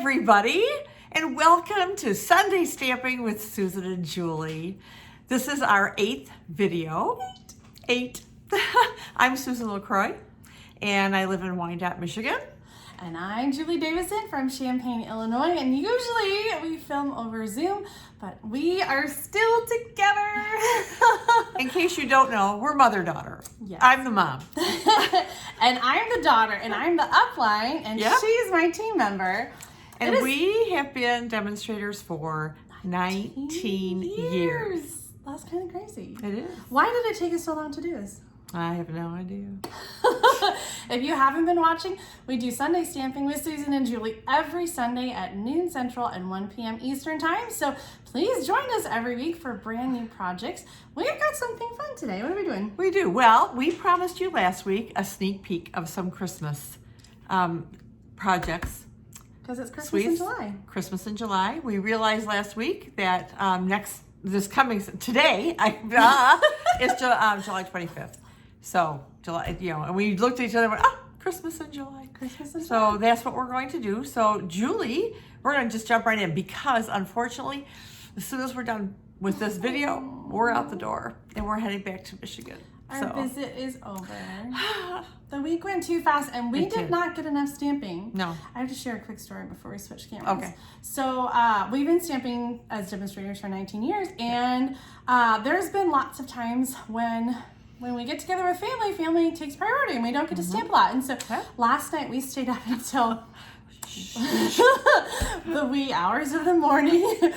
everybody, and welcome to Sunday Stamping with Susan and Julie. This is our 8th video. Eight. I'm Susan LaCroix, and I live in Wyandotte, Michigan. And I'm Julie Davison from Champaign, Illinois, and usually we film over Zoom, but we are still together. In case you don't know, we're mother-daughter. Yes. I'm the mom. And I'm the daughter, and I'm the upline, and she's my team member. And we have been demonstrators for 19 years. That's kind of crazy. It is. Why did it take us so long to do this? I have no idea. If you haven't been watching, we do Sunday Stamping with Susan and Julie every Sunday at noon Central and 1 p.m. Eastern Time. So please join us every week for brand new projects. We've got something fun today. What are we doing? We do. Well, we promised you last week a sneak peek of some Christmas projects. Because it's Christmas in July. Christmas in July. We realized last week that today is July 25th. So July, and we looked at each other and went, Christmas in July. Christmas in July. So that's what we're going to do. So Julie, we're going to just jump right in because unfortunately, as soon as we're done with this video, we're out the door and we're heading back to Michigan. Our visit is over. The week went too fast and we did not get enough stamping. No. I have to share a quick story before we switch cameras. Okay. So we've been stamping as demonstrators for 19 years and there's been lots of times when we get together with family takes priority and we don't get to stamp a lot. And so last night we stayed up until the wee hours of the morning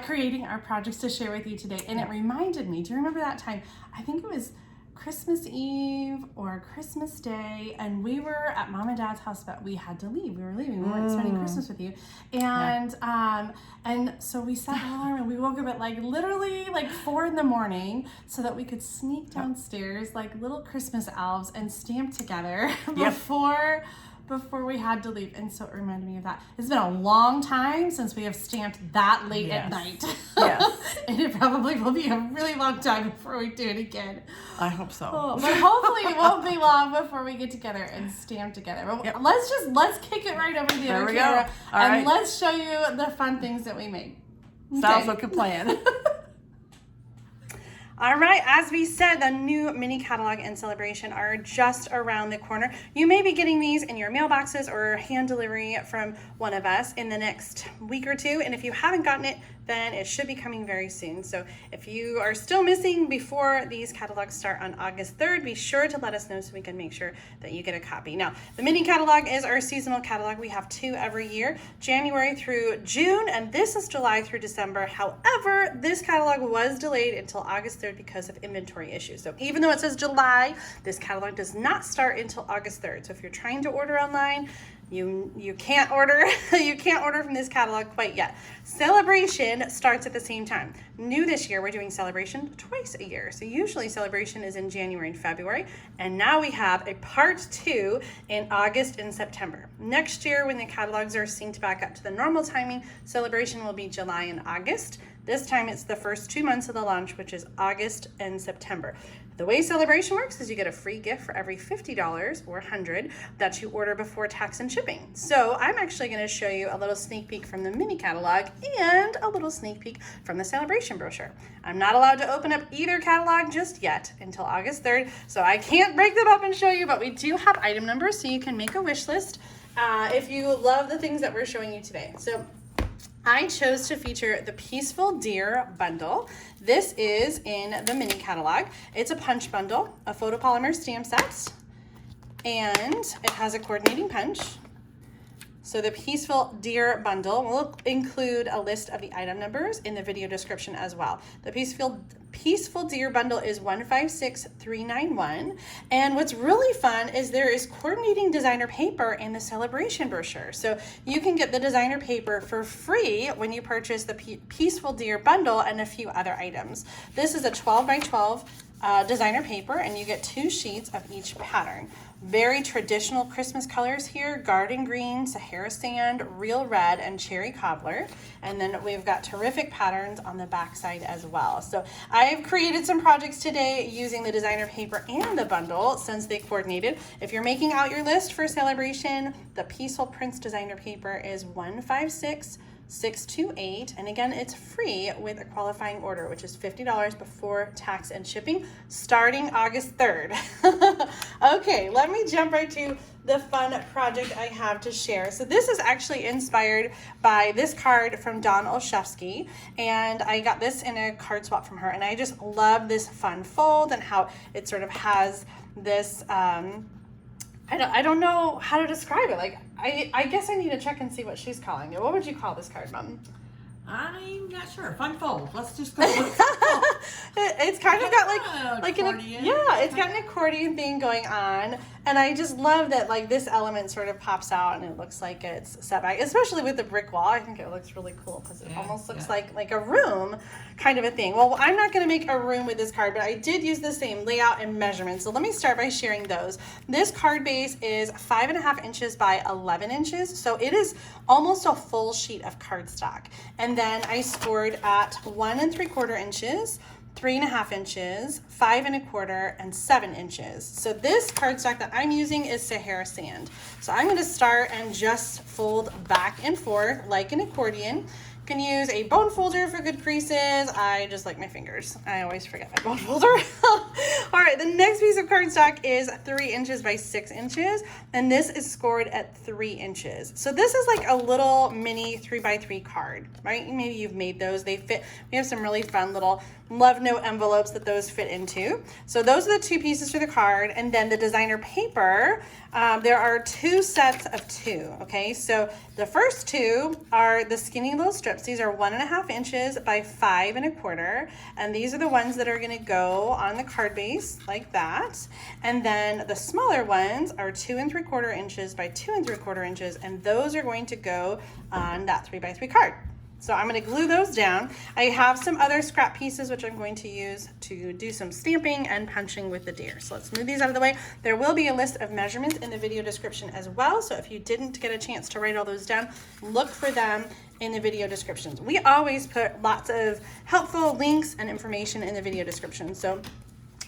creating our projects to share with you today. And it reminded me, do you remember that time? I think it was Christmas Eve or Christmas Day, and we were at Mom and Dad's house, but we had to leave. We were leaving. We weren't spending Christmas with you. And and so we set an alarm and we woke up at literally 4 in the morning so that we could sneak downstairs like little Christmas elves and stamp together before we had to leave. And so it reminded me of that. It's been a long time since we have stamped that late at night. Yes. And it probably will be a really long time before we do it again. I hope so. But hopefully it won't be long before we get together and stamp together. But let's kick it right over to the other camera. And let's show you the fun things that we made. Sounds like a plan. All right, as we said, the new mini catalog and celebration are just around the corner. You may be getting these in your mailboxes or hand delivery from one of us in the next week or two. And if you haven't gotten it, then it should be coming very soon. So if you are still missing before these catalogs start on August 3rd, be sure to let us know so we can make sure that you get a copy. Now, the mini catalog is our seasonal catalog. We have 2 every year, January through June, and this is July through December. However, this catalog was delayed until August 3rd because of inventory issues. So even though it says July, this catalog does not start until August 3rd. So if you're trying to order online, you can't order from this catalog quite yet. Celebration starts at the same time. New this year, we're doing Celebration twice a year. So usually Celebration is in January and February, and now we have a part 2 in August and September. Next year, when the catalogs are synced back up to the normal timing, Celebration will be July and August. This time it's the first 2 months of the launch, which is August and September. The way Celebration works is you get a free gift for every $50 or $100 that you order before tax and shipping. So I'm actually going to show you a little sneak peek from the mini catalog and a little sneak peek from the Celebration brochure. I'm not allowed to open up either catalog just yet until August 3rd, so I can't break them up and show you, but we do have item numbers so you can make a wish list if you love the things that we're showing you today. So I chose to feature the Peaceful Deer bundle. This is in the mini catalog. It's a punch bundle, a photopolymer stamp set, and it has a coordinating punch. So the Peaceful Deer bundle will include a list of the item numbers in the video description as well. The Peaceful Deer bundle is 156391. And what's really fun is there is coordinating designer paper in the Celebration brochure. So you can get the designer paper for free when you purchase the Peaceful Deer bundle and a few other items. This is a 12 by 12 designer paper, and you get 2 sheets of each pattern. very traditional Christmas colors here: garden green, Sahara Sand, real red, and cherry cobbler. And then we've got terrific patterns on the back side as well. So I've created some projects today using the designer paper and the bundle since they coordinated. If you're making out your list for Sale-a-Bration, the Peaceful Prince designer paper is 156,628, and again, it's free with a qualifying order, which is $50 before tax and shipping, starting August 3rd. Okay, let me jump right to the fun project I have to share. So this is actually inspired by this card from Dawn Olszewski, and I got this in a card swap from her, and I just love this fun fold and how it sort of has this I don't know how to describe it. Like, I guess I need to check and see what she's calling it. What would you call this card, Mom? I'm not sure. Fun fold. Let's just go with fun fold. It's kind of got like accordion. it's got an accordion thing going on, and I just love that like this element sort of pops out and it looks like it's set back, especially with the brick wall. I think it looks really cool because it almost looks like a room kind of a thing. Well, I'm not going to make a room with this card, but I did use the same layout and measurements. So let me start by sharing those. This card base is 5.5 inches by 11 inches, so it is almost a full sheet of cardstock. And then I scored at 1 3/4 inches, 3.5 inches, 5 1/4, and 7 inches. So this cardstock that I'm using is Sahara Sand. So I'm going to start and just fold back and forth like an accordion. You can use a bone folder for good creases. I just like my fingers. I always forget my bone folder. All right, the next piece of cardstock is 3 inches by 6 inches, and this is scored at 3 inches. So this is like a little mini 3x3 card, right? Maybe you've made those. They fit. We have some really fun little love note envelopes that those fit into. So those are the two pieces for the card, and then the designer paper. There are 2 sets of 2. Okay, so the first 2 are the skinny little strips. These are 1.5 inches by 5 1/4, and these are the ones that are going to go on the card base like that. And then the smaller ones are 2 3/4 inches by 2 3/4 inches, and those are going to go on that 3x3 card. So I'm going to glue those down. I have some other scrap pieces which I'm going to use to do some stamping and punching with the deer. So let's move these out of the way. There will be a list of measurements in the video description as well. So if you didn't get a chance to write all those down, look for them in the video descriptions. We always put lots of helpful links and information in the video description. So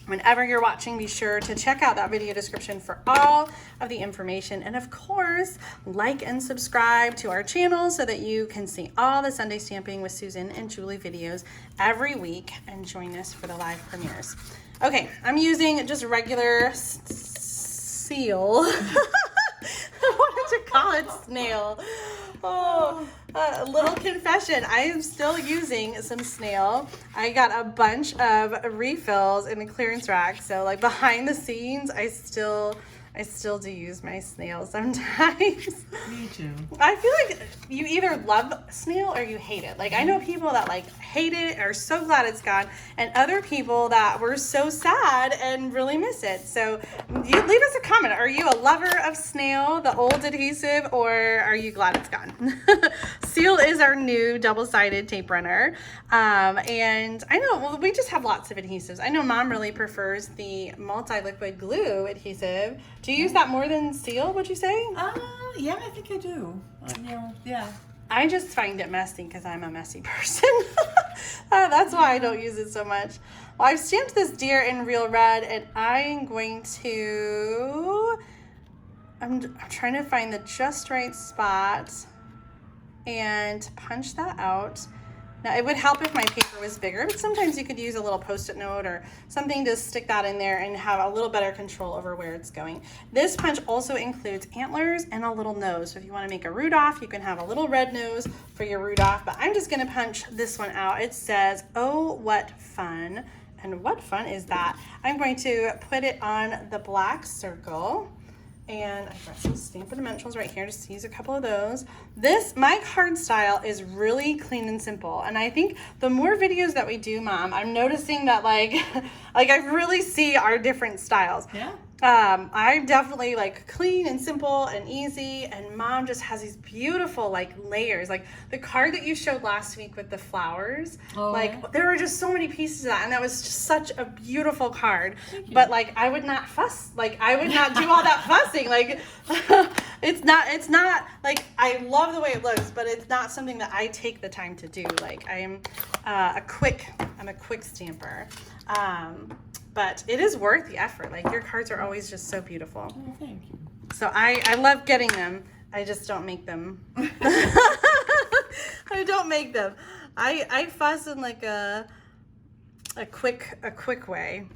whenever you're watching, be sure to check out that video description for all of the information. And of course, like and subscribe to our channel so that you can see all the Sunday Stamping with Susan and Julie videos every week and join us for the live premieres. Okay, I'm using just regular seal. What did you call it? Snail. Oh, a little confession. I am still using some snail. I got a bunch of refills in the clearance rack. So like behind the scenes, I still do use my snail sometimes. Me too. I feel like you either love snail or you hate it. Like I know people that like hate it, are so glad it's gone, and other people that were so sad and really miss it. So you leave us a comment. Are you a lover of snail, the old adhesive, or are you glad it's gone? Seal is our new double-sided tape runner. And I know, well, we just have lots of adhesives. I know Mom really prefers the multi-liquid glue adhesive. Do you use that more than seal, would you say? Yeah, I think I do. Yeah. I just find it messy because I'm a messy person. That's why I don't use it so much. Well, I've stamped this deer in real red, and I'm going to, I'm trying to find the just right spot and punch that out. Now, it would help if my paper was bigger, but sometimes you could use a little Post-it note or something to stick that in there and have a little better control over where it's going. This punch also includes antlers and a little nose. So if you want to make a Rudolph, you can have a little red nose for your Rudolph, but I'm just going to punch this one out. It says, "Oh, what fun." And what fun is that? I'm going to put it on the black circle. And I've got some Stampin' Dimensionals right here, just to use a couple of those. My card style is really clean and simple. And I think the more videos that we do, Mom, I'm noticing that like I really see our different styles. Yeah. I'm definitely like clean and simple and easy, and Mom just has these beautiful like layers. Like the card that you showed last week with the flowers, there were just so many pieces of that, and that was just such a beautiful card. But like I would not fuss, like I would not do all that fussing. Like it's not like I love the way it looks, but it's not something that I take the time to do. Like I'm a quick stamper. But it is worth the effort. Like your cards are always just so beautiful. Oh, thank you. So I love getting them. I just don't make them. I don't make them. I fuss in like a quick way,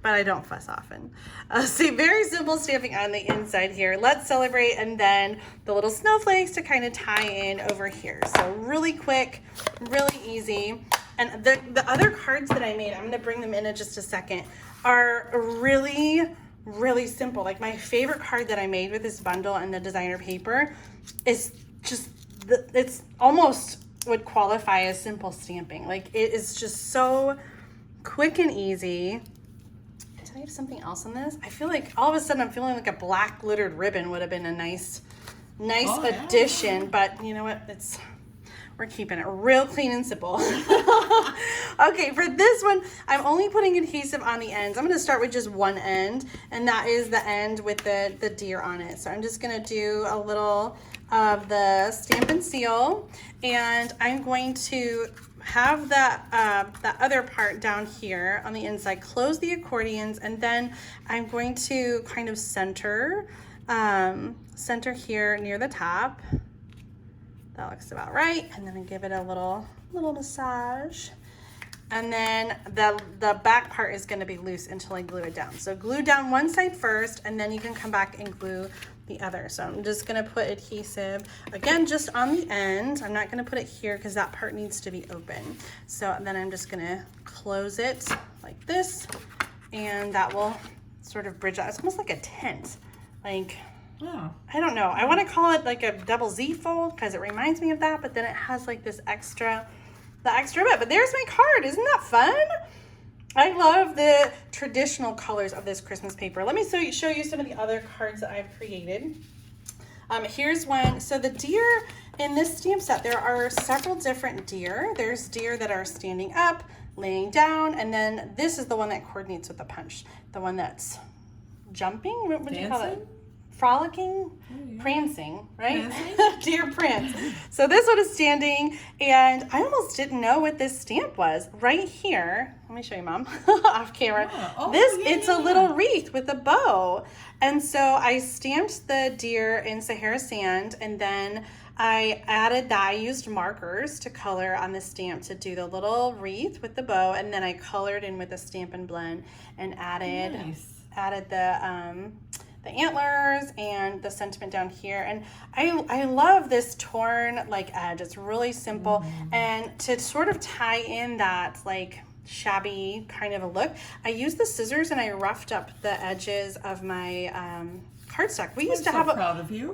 but I don't fuss often. See, very simple stamping on the inside here. Let's celebrate, and then the little snowflakes to kind of tie in over here. So really quick, really easy. And the other cards that I made, I'm going to bring them in just a second, are really, really simple. Like my favorite card that I made with this bundle and the designer paper is just, it's almost would qualify as simple stamping. Like it is just so quick and easy. Did I have something else on this? I feel like all of a sudden I'm feeling like a black glittered ribbon would have been a nice addition, but you know what? We're keeping it real clean and simple. Okay, for this one, I'm only putting adhesive on the ends. I'm going to start with just one end, and that is the end with the deer on it. So I'm just going to do a little of the stamp and seal, and I'm going to have that other part down here on the inside, close the accordions, and then I'm going to kind of center here near the top. That looks about right. And then I give it a little massage. And then the back part is going to be loose until I glue it down. So glue down one side first, and then you can come back and glue the other. So I'm just going to put adhesive, again, just on the end. I'm not going to put it here because that part needs to be open. So then I'm just going to close it like this, and that will sort of bridge out. It's almost like a tent. Like, oh. I don't know. I want to call it like a double Z fold because it reminds me of that, but then it has like this extra bit. But there's my card. Isn't that fun? I love the traditional colors of this Christmas paper. Let me show you some of the other cards that I've created. Here's one. So the deer in this stamp set, there are several different deer. There's deer that are standing up, laying down, and then this is the one that coordinates with the punch. The one that's jumping? What do you call it? Frolicking, prancing, right? Deer prance. So this one is standing, and I almost didn't know what this stamp was. Right here, let me show you, Mom, off camera. It's a little wreath with a bow. And so I stamped the deer in Sahara Sand, and then I used markers to color on the stamp to do the little wreath with the bow, and then I colored in with a Stampin' Blend and added the antlers and the sentiment down here. And I love this torn like edge. It's really simple. And to sort of tie in that like shabby kind of a look, I used the scissors and I roughed up the edges of my cardstock. We used to have proud of you.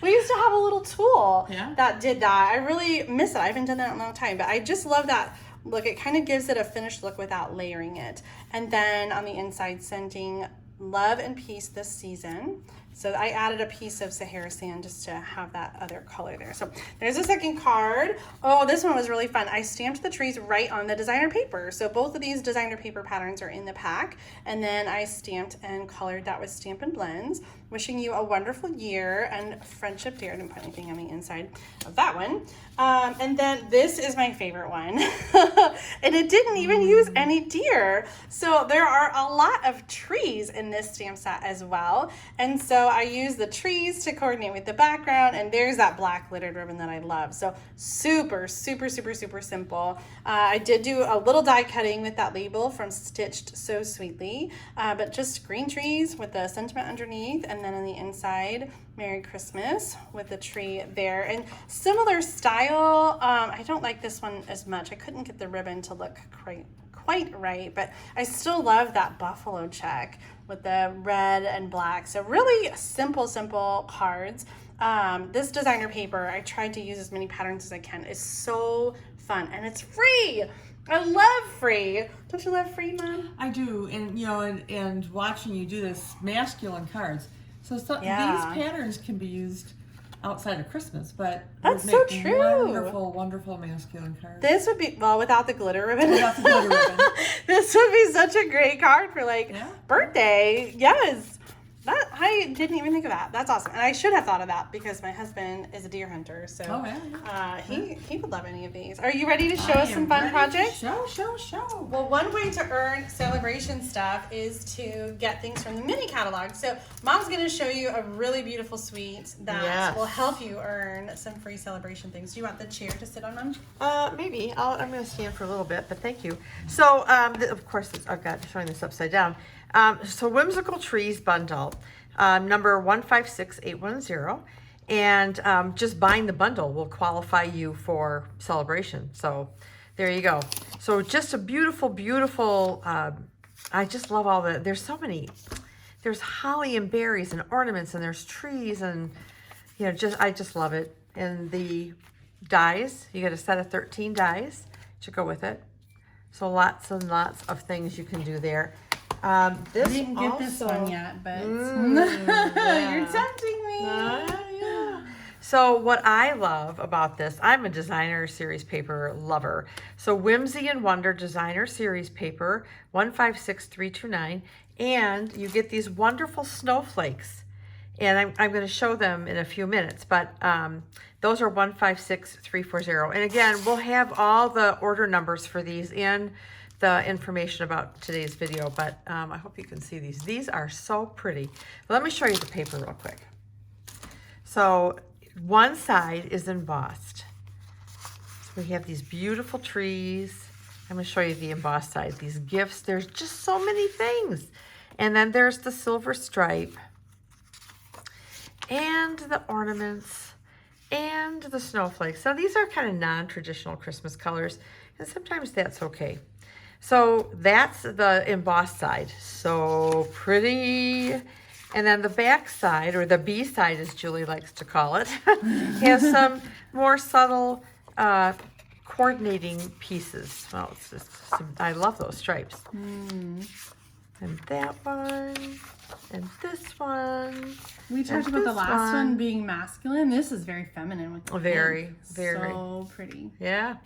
We used to have a little tool that did that. I really miss it. I haven't done that in a long time, but I just love that look. It kind of gives it a finished look without layering it. And then on the inside, sending love and peace this season. So I added a piece of Sahara Sand just to have that other color there. So there's a second card. Oh, this one was really fun. I stamped the trees right on the designer paper. So both of these designer paper patterns are in the pack. And then I stamped and colored that with Stampin' Blends. Wishing you a wonderful year and friendship, dear. I didn't put anything on the inside of that one. And then this is my favorite one. And it didn't even use any deer. So there are a lot of trees in this stamp set as well. And so I used the trees to coordinate with the background, and there's that black glittered ribbon that I love. So super, super, super, super simple. I did do a little die cutting with that label from Stitched So Sweetly, but just green trees with the sentiment underneath, and then on the inside, Merry Christmas with the tree there. And similar style. I don't like this one as much. I couldn't get the ribbon to look quite right, but I still love that buffalo check with the red and black. So really simple cards. This designer paper, I tried to use as many patterns as I can. It's so fun, and it's free. I love free. Don't you love free, Mom? I do, and you know, and watching you do this masculine cards. So Yeah. these patterns can be used outside of Christmas, but That's would make so true. wonderful, wonderful masculine cards. This would be, well, without the glitter ribbon. Without the glitter ribbon. This would be such a great card for like Yeah. birthday. Yes. That I didn't even think of that. That's awesome. And I should have thought of that because my husband is a deer hunter. So Oh, yeah. he would love any of these. Are you ready to show I us some am fun ready. projects? Show. Well, one way to earn Sale-a-Bration stuff is to get things from the mini catalog. So Mom's going to show you a really beautiful suite that will help you earn some free Sale-a-Bration things. Do you want the chair to sit on, Mom? Maybe. I'm going to stand for a little bit, but thank you. So, of course, I've got showing this upside down. So Whimsical Trees Bundle, number 156810. And just buying the bundle will qualify you for Sale-a-Bration. So there you go. So just a beautiful, beautiful, I just love all there's so many, there's holly and berries and ornaments and there's trees and, you know, I just love it. And the dies, you get a set of 13 dies to go with it. So lots and lots of things you can do there. This I didn't get this also- one yet, but yeah. you're tempting me. Yeah. So what I love about this, I'm a designer series paper lover. So Whimsy and Wonder designer series paper, 156329, and you get these wonderful snowflakes. And I'm going to show them in a few minutes, but those are 156340. And again, we'll have all the order numbers for these in the information about today's video, but I hope you can see these. These are so pretty. Let me show you the paper real quick. So one side is embossed. So we have these beautiful trees. I'm going to show you the embossed side. These gifts, there's just so many things. And then there's the silver stripe and the ornaments and the snowflakes. So these are kind of non-traditional Christmas colors, and sometimes that's okay. So that's the embossed side. So pretty. And then the back side, or the B side as Julie likes to call it, has some more subtle coordinating pieces. Well, it's just I love those stripes. And that one, and this one. We talked and about the this last one being masculine. This is very feminine with the Very, pink. very. So pretty. Yeah.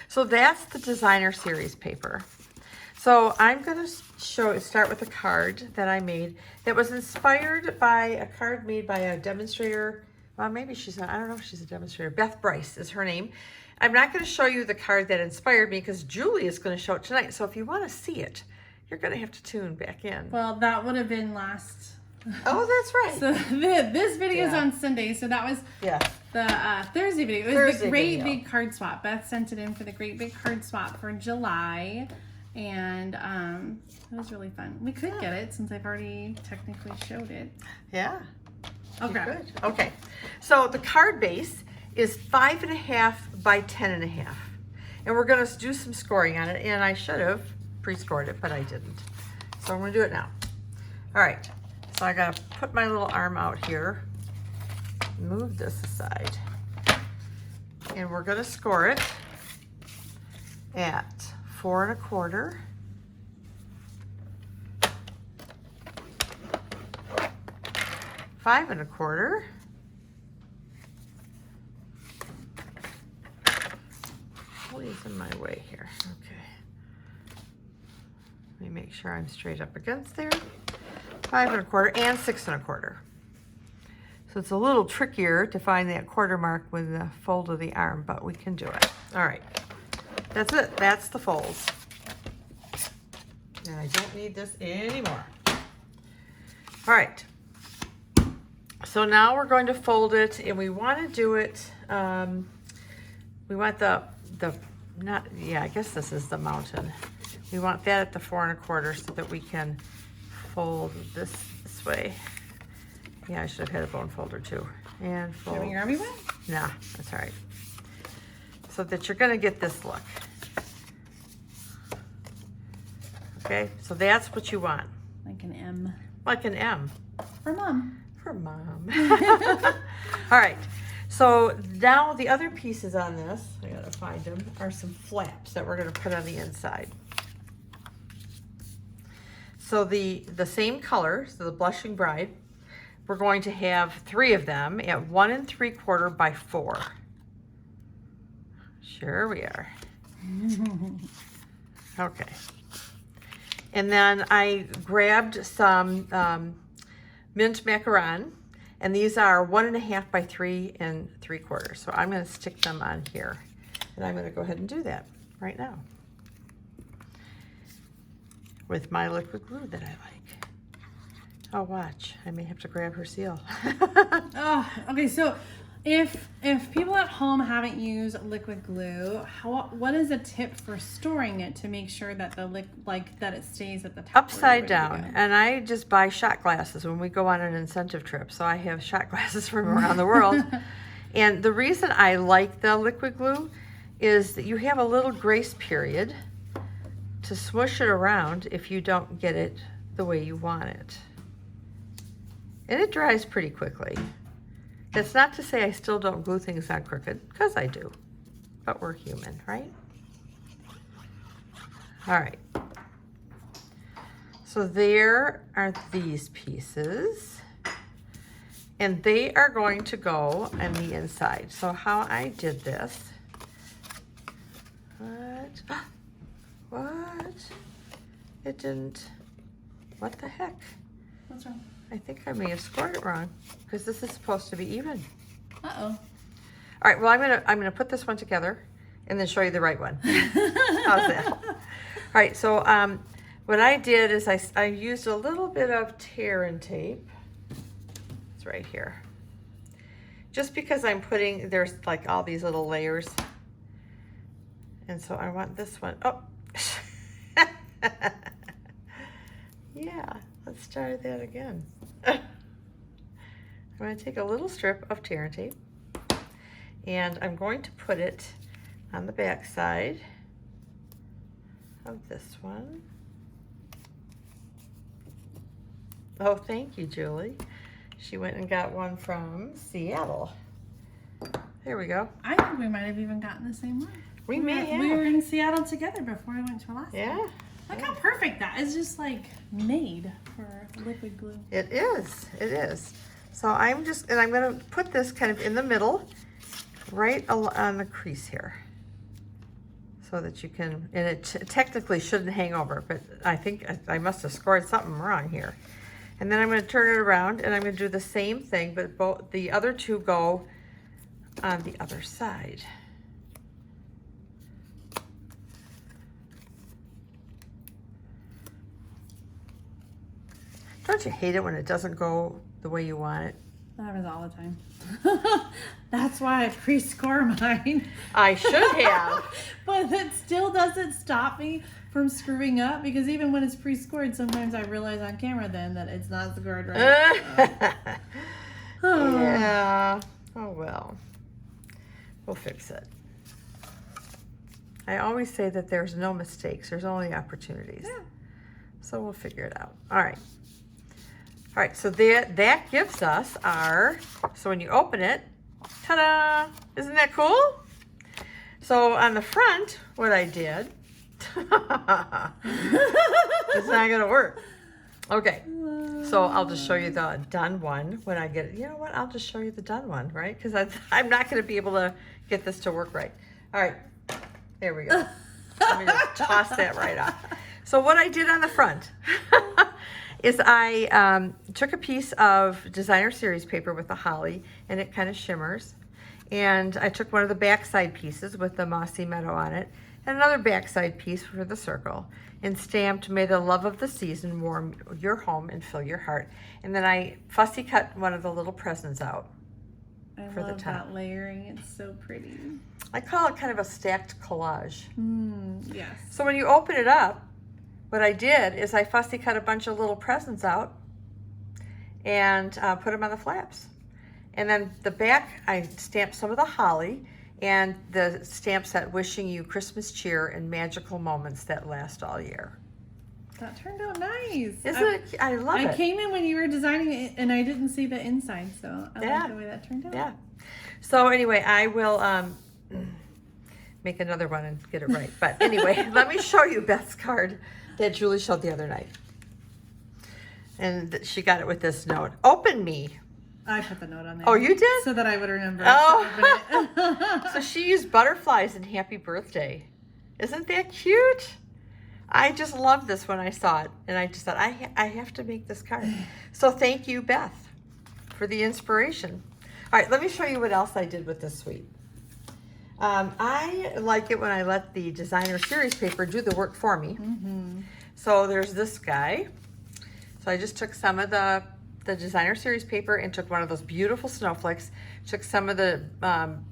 So that's the designer series paper. So I'm going to start with a card that I made that was inspired by a card made by a demonstrator. Well, maybe she's not, I don't know if she's a demonstrator. Beth Bryce is her name. I'm not going to show you the card that inspired me because Julie is going to show it tonight. So if you want to see it, you're going to have to tune back in. Well, that would have been last. Oh, that's right. So this video is on Sunday. So that was the Thursday video. It was Thursday the Great video. Big Card Swap. Beth sent it in for the Great Big Card Swap for July. And it was really fun. We could get it since I've already technically showed it. Yeah. Okay. Good. Okay. So the card base is 5.5 by 10.5. And we're going to do some scoring on it. And I should have pre-scored it, but I didn't. So I'm going to do it now. All right. So I got to put my little arm out here. Move this aside. And we're going to score it at 4 1/4. 5 1/4. Please in my way here. Okay. Let me make sure I'm straight up against there. 5 1/4 and 6 1/4. So it's a little trickier to find that quarter mark with the fold of the arm, but we can do it. All right. That's it. That's the folds. And I don't need this anymore. All right. So now we're going to fold it, and we want to do it. We want I guess this is the mountain. We want that at the 4 1/4 so that we can fold this way. Yeah, I should have had a bone folder too. And fold. Having your army back? Nah, that's all right. So that you're going to get this look. Okay, so that's what you want. Like an M. Like an M. For Mom. For Mom. All right, So now the other pieces on this, I gotta find them, are some flaps that we're gonna put on the inside. So the same color, so the Blushing Bride, we're going to have 3 of them at 1 3/4 by 4. Sure we are. Okay. And then I grabbed some mint macaron, and these are 1 1/2 by 3 3/4. So I'm going to stick them on here, and I'm going to go ahead and do that right now with my liquid glue that I like. Oh, watch! I may have to grab her seal. Oh, okay. So, if people at home haven't used liquid glue, what is a tip for storing it to make sure that that it stays at the top? Upside down. And I just buy shot glasses when we go on an incentive trip. So I have shot glasses from around the world. And the reason I like the liquid glue is that you have a little grace period to smush it around if you don't get it the way you want it. And it dries pretty quickly. That's not to say I still don't glue things on crooked, because I do. But we're human, right? All right. So there are these pieces. And they are going to go on the inside. So how I did this. What? What? It didn't. What the heck? What's wrong? I think I may have scored it wrong because this is supposed to be even. Uh-oh. All right, well, I'm gonna put this one together and then show you the right one. How's that? All right, so what I did is I used a little bit of tear and tape. It's right here. Just because there's like all these little layers. And so I want this one. Oh. Yeah, let's try that again. I'm going to take a little strip of tear and tape, and I'm going to put it on the back side of this one. Oh, thank you, Julie. She went and got one from Seattle. There we go. I think we might have even gotten the same one. We may have. We were in Seattle together before I went to Alaska. Yeah. Look how perfect that is. Just like made for liquid glue. It is. It is. So I'm going to put this kind of in the middle, right on the crease here, so that you can. And it technically shouldn't hang over, but I think I must have scored something wrong here. And then I'm going to turn it around, and I'm going to do the same thing, but the other 2 go on the other side. Don't you hate it when it doesn't go the way you want it? That happens all the time. That's why I pre-score mine. I should have. But it still doesn't stop me from screwing up, because even when it's pre-scored, sometimes I realize on camera then that it's not scored right. Yeah. Oh well. We'll fix it. I always say that there's no mistakes. There's only opportunities. Yeah. So we'll figure it out. All right. All right, so that gives us so when you open it, ta-da! Isn't that cool? So on the front, what I did, it's not gonna work. Okay, so I'll just show you the done one when I get it. You know what, I'll just show you the done one, right? Because I'm not gonna be able to get this to work right. All right, there we go. Let me just toss that right off. So what I did on the front is I took a piece of designer series paper with the holly, and it kind of shimmers. And I took one of the backside pieces with the mossy meadow on it, and another backside piece for the circle, and stamped, "May the love of the season warm your home and fill your heart." And then I fussy cut one of the little presents out for the top. That layering. It's so pretty. I call it kind of a stacked collage. Yes. So when you open it up, what I did is I fussy cut a bunch of little presents out and put them on the flaps. And then the back, I stamped some of the holly and the stamp set wishing you Christmas cheer and magical moments that last all year. That turned out nice. I love it. I came in when you were designing it and I didn't see the inside, so I like the way that turned out. Yeah. So anyway, I will make another one and get it right. But anyway, let me show you Beth's card that Julie showed the other night. And she got it with this note. Open me. I put the note on there. Oh, you did? So that I would remember. Oh. So she used butterflies and happy birthday. Isn't that cute? I just loved this when I saw it. And I just thought, I have to make this card. So thank you, Beth, for the inspiration. All right, let me show you what else I did with this suite. I like it when I let the designer series paper do the work for me. Mm-hmm. So there's this guy. So I just took some of the designer series paper and took one of those beautiful snowflakes, took some of the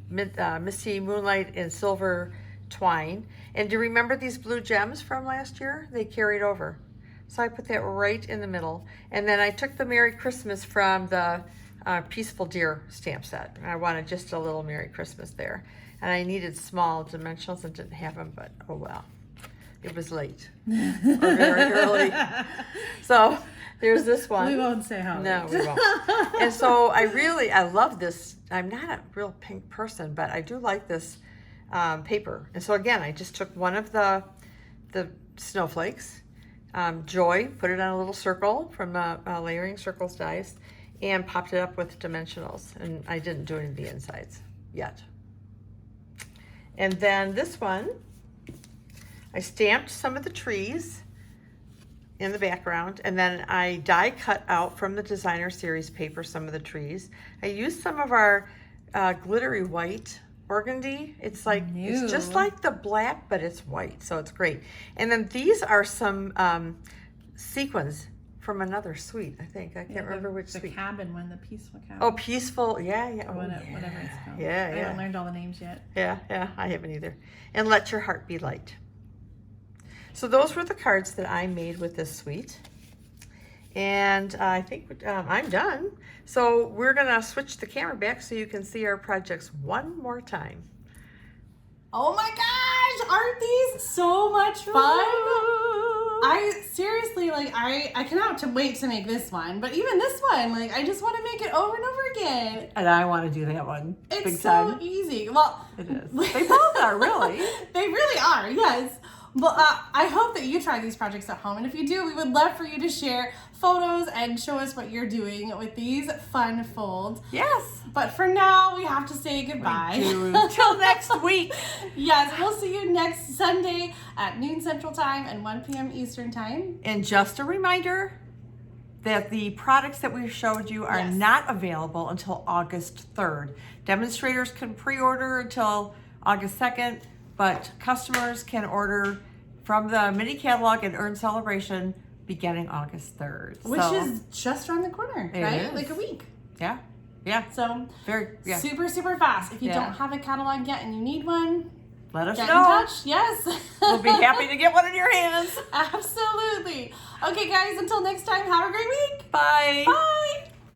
Misty Moonlight and Silver twine. And do you remember these blue gems from last year? They carried over. So I put that right in the middle. And then I took the Merry Christmas from the Peaceful Deer stamp set. And I wanted just a little Merry Christmas there. And I needed small dimensionals and didn't have them, but oh well. It was late or very early. So there's this one. We won't say how. No, we won't. And so I love this. I'm not a real pink person, but I do like this paper. And so again, I just took one of the snowflakes, Joy, put it on a little circle from Layering Circles dies, and popped it up with dimensionals. And I didn't do any of the insides yet. And then this one, I stamped some of the trees in the background, and then I die cut out from the designer series paper some of the trees. I used some of our glittery white burgundy. It's like it's just like the black, but it's white, so it's great. And then these are some sequins from another suite. I think I can't remember which the suite. cabin one, the peaceful cabin. Oh, peaceful, yeah. Or whatever it's called. Yeah, I haven't learned all the names yet. Yeah, I haven't either. And Let Your Heart Be Light. So those were the cards that I made with this suite. And I think I'm done. So we're gonna switch the camera back so you can see our projects one more time. Oh my gosh, aren't these so much fun? I seriously, I cannot wait to make this one. But even this one, I just want to make it over and over again. And I want to do that one. It's big so time. easy. Well, It is. They both are, really. They really are, yes. Well, I hope that you try these projects at home. And if you do, we would love for you to share photos and show us what you're doing with these fun folds. Yes. But for now, we have to say goodbye. Until next week. Yes, we'll see you next Sunday at noon Central Time and 1 p.m. Eastern Time. And just a reminder that the products that we showed you are not available until August 3rd. Demonstrators can pre-order until August 2nd, but customers can order from the mini catalog and earn Sale-a-Bration beginning August 3rd. Which is just around the corner, right? is. Like a week. Yeah. Yeah. So super, super fast. If you Yeah. don't have a catalog yet and you need one, Let us get know. in touch. Yes. We'll be happy to get one in your hands. Absolutely. Okay, guys, until next time, have a great week. Bye. Bye.